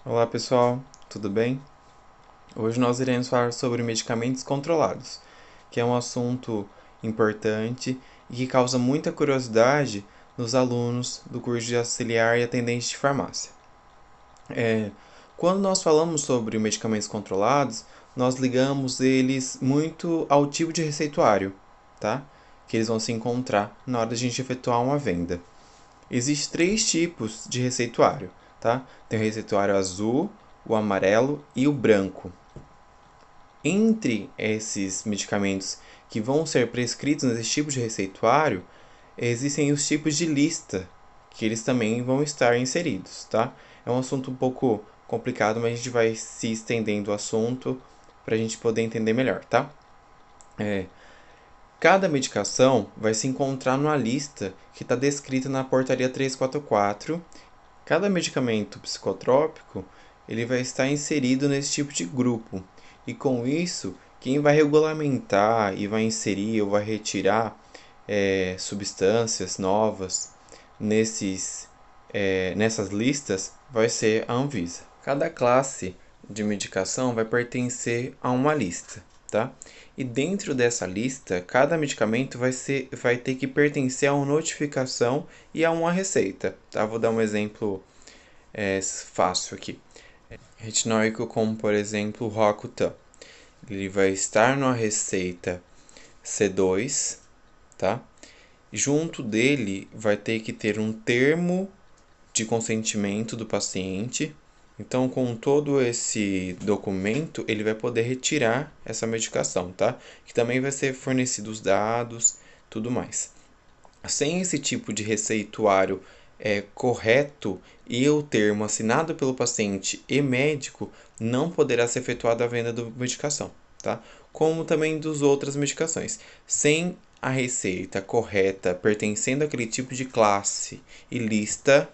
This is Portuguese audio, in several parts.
Olá pessoal, tudo bem? Hoje nós iremos falar sobre medicamentos controlados, que é um assunto importante e que causa muita curiosidade nos alunos do curso de auxiliar e atendente de farmácia. Quando nós falamos sobre medicamentos controlados, nós ligamos eles muito ao tipo de receituário, tá? Que eles vão se encontrar na hora de a gente efetuar uma venda. Existem três tipos de receituário, tá? Tem o receituário azul, o amarelo e o branco. Entre esses medicamentos que vão ser prescritos nesse tipo de receituário, existem os tipos de lista, que eles também vão estar inseridos, tá? É um assunto um pouco complicado, mas a gente vai se estendendo o assunto para a gente poder entender melhor, tá? Cada medicação vai se encontrar numa lista que está descrita na portaria 344. Cada medicamento psicotrópico ele vai estar inserido nesse tipo de grupo. E com isso, quem vai regulamentar e vai inserir ou vai retirar substâncias novas nessas listas vai ser a Anvisa. Cada classe de medicação vai pertencer a uma lista, tá? E dentro dessa lista, cada medicamento vai ter que pertencer a uma notificação e a uma receita, tá? Vou dar um exemplo fácil aqui. Retinóico como, por exemplo, o Roacutan. Ele vai estar numa receita C2, tá? Junto dele vai ter que ter um termo de consentimento do paciente. Então, com todo esse documento, ele vai poder retirar essa medicação, tá? Que também vai ser fornecido os dados, tudo mais. Sem esse tipo de receituário correto e o termo assinado pelo paciente e médico, não poderá ser efetuada a venda da medicação, tá? Como também das outras medicações. Sem a receita correta, pertencendo àquele tipo de classe e lista,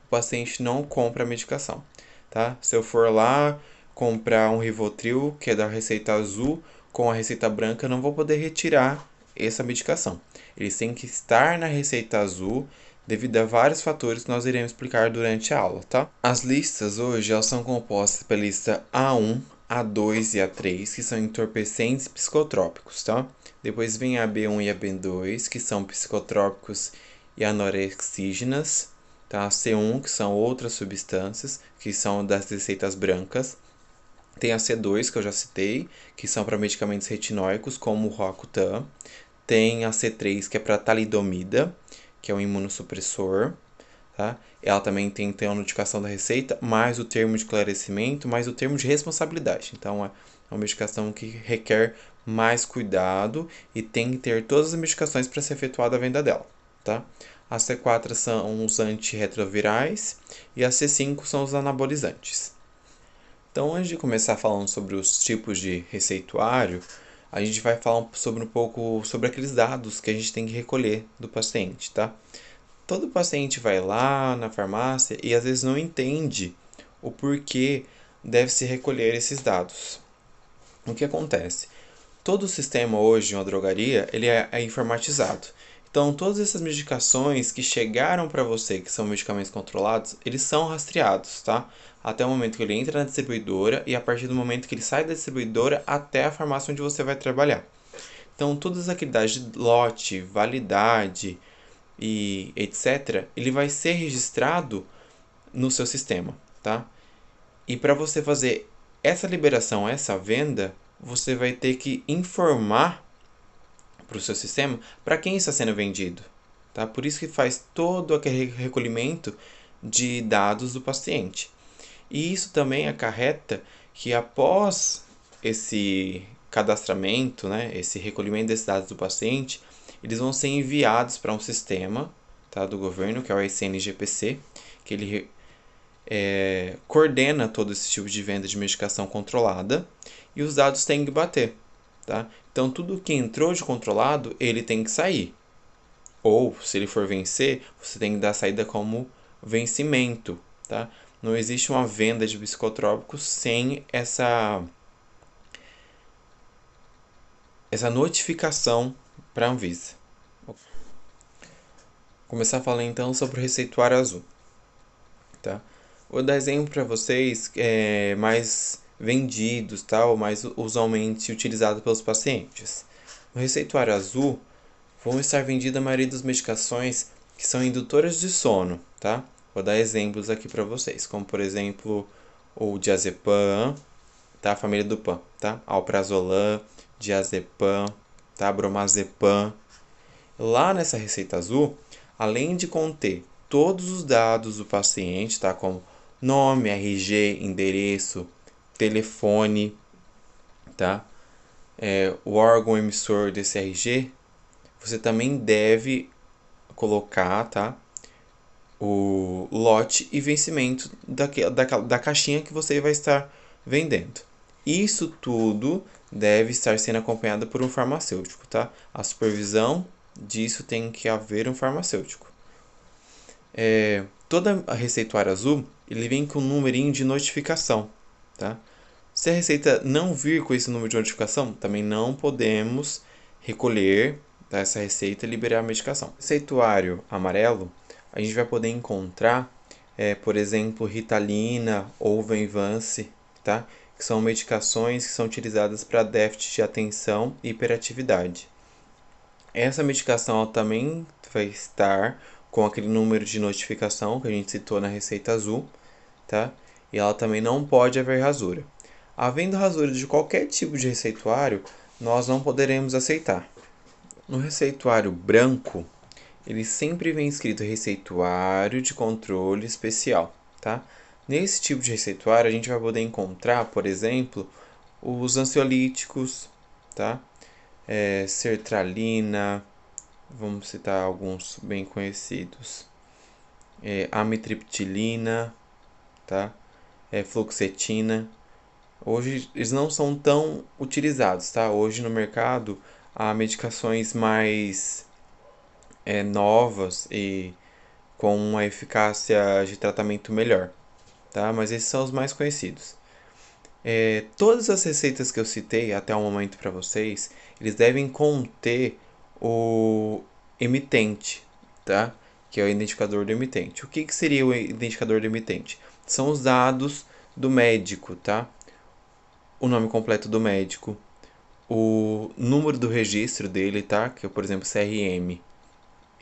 o paciente não compra a medicação, tá? Se eu for lá comprar um Rivotril, que é da receita azul, com a receita branca, não vou poder retirar essa medicação. Eles têm que estar na receita azul devido a vários fatores que nós iremos explicar durante a aula, tá? As listas hoje elas são compostas pela lista A1, A2 e A3, que são entorpecentes psicotrópicos, tá? Depois vem a B1 e a B2, que são psicotrópicos e anorexígenas, tá? A C1, que são outras substâncias, que são das receitas brancas. Tem a C2, que eu já citei, que são para medicamentos retinóicos, como o Roacutan. Tem a C3, que é para talidomida, que é um imunossupressor. Tá? Ela também tem a notificação da receita, mais o termo de esclarecimento, mais o termo de responsabilidade. Então, é uma medicação que requer mais cuidado e tem que ter todas as medicações para ser efetuada a venda dela. Tá? A C4 são os antirretrovirais e a C5 são os anabolizantes. Então, antes de começar falando sobre os tipos de receituário, a gente vai falar sobre um pouco sobre aqueles dados que a gente tem que recolher do paciente, tá? Todo paciente vai lá na farmácia e às vezes não entende o porquê deve se recolher esses dados. O que acontece? Todo o sistema hoje de uma drogaria ele é informatizado. Então, todas essas medicações que chegaram para você, que são medicamentos controlados, eles são rastreados, tá? Até o momento que ele entra na distribuidora e a partir do momento que ele sai da distribuidora até a farmácia onde você vai trabalhar. Então, todas as atividades de lote, validade e etc., ele vai ser registrado no seu sistema, tá? E para você fazer essa liberação, essa venda, você vai ter que informar para o seu sistema para quem está sendo vendido. Tá? Por isso que faz todo aquele recolhimento de dados do paciente. E isso também acarreta que após esse cadastramento, né, esse recolhimento desses dados do paciente, eles vão ser enviados para um sistema, tá, do governo, que é o SNGPC, que ele coordena todo esse tipo de venda de medicação controlada e os dados têm que bater. Tá? Então, tudo que entrou de controlado, ele tem que sair. Ou, se ele for vencer, você tem que dar a saída como vencimento. Tá? Não existe uma venda de psicotrópicos sem essa notificação para a Anvisa. Vou começar a falar então sobre o receituário azul. Tá? Vou dar exemplo para vocês mais vendidos, tá? Ou mais usualmente utilizados pelos pacientes. No receituário azul, vão estar vendidas a maioria das medicações que são indutoras de sono, tá? Vou dar exemplos aqui para vocês, como por exemplo o diazepam, tá? A família do PAN, tá? Alprazolam, diazepam, tá? Bromazepam. Lá nessa receita azul, além de conter todos os dados do paciente, tá? Como nome, RG, endereço, telefone, tá? O órgão emissor desse RG, você também deve colocar, tá? O lote e vencimento da caixinha que você vai estar vendendo. Isso tudo deve estar sendo acompanhado por um farmacêutico, tá? A supervisão disso tem que haver um farmacêutico. Toda a receituário azul, ele vem com um numerinho de notificação, tá? Se a receita não vir com esse número de notificação, também não podemos recolher essa receita e liberar a medicação. Receituário amarelo, a gente vai poder encontrar, por exemplo, Ritalina ou Venvance, tá? Que são medicações que são utilizadas para déficit de atenção e hiperatividade. Essa medicação ela também vai estar com aquele número de notificação que a gente citou na receita azul, tá? E ela também não pode haver rasura. Havendo rasura de qualquer tipo de receituário, nós não poderemos aceitar. No receituário branco, ele sempre vem escrito receituário de controle especial, tá? Nesse tipo de receituário, a gente vai poder encontrar, por exemplo, os ansiolíticos, tá? Sertralina, vamos citar alguns bem conhecidos. Amitriptilina, tá? Fluoxetina. Hoje eles não são tão utilizados, tá? Hoje no mercado há medicações mais novas e com uma eficácia de tratamento melhor, tá? Mas esses são os mais conhecidos. Todas as receitas que eu citei até o momento para vocês, eles devem conter o emitente, tá? Que é o identificador do emitente. O que seria o identificador do emitente? São os dados do médico, tá? O nome completo do médico, o número do registro dele, tá? Que é, por exemplo, CRM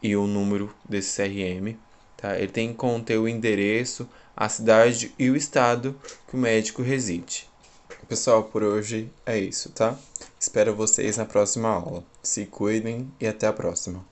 e o número desse CRM, tá? Ele tem que conter o endereço, a cidade e o estado que o médico reside. Pessoal, por hoje é isso, tá? Espero vocês na próxima aula. Se cuidem e até a próxima.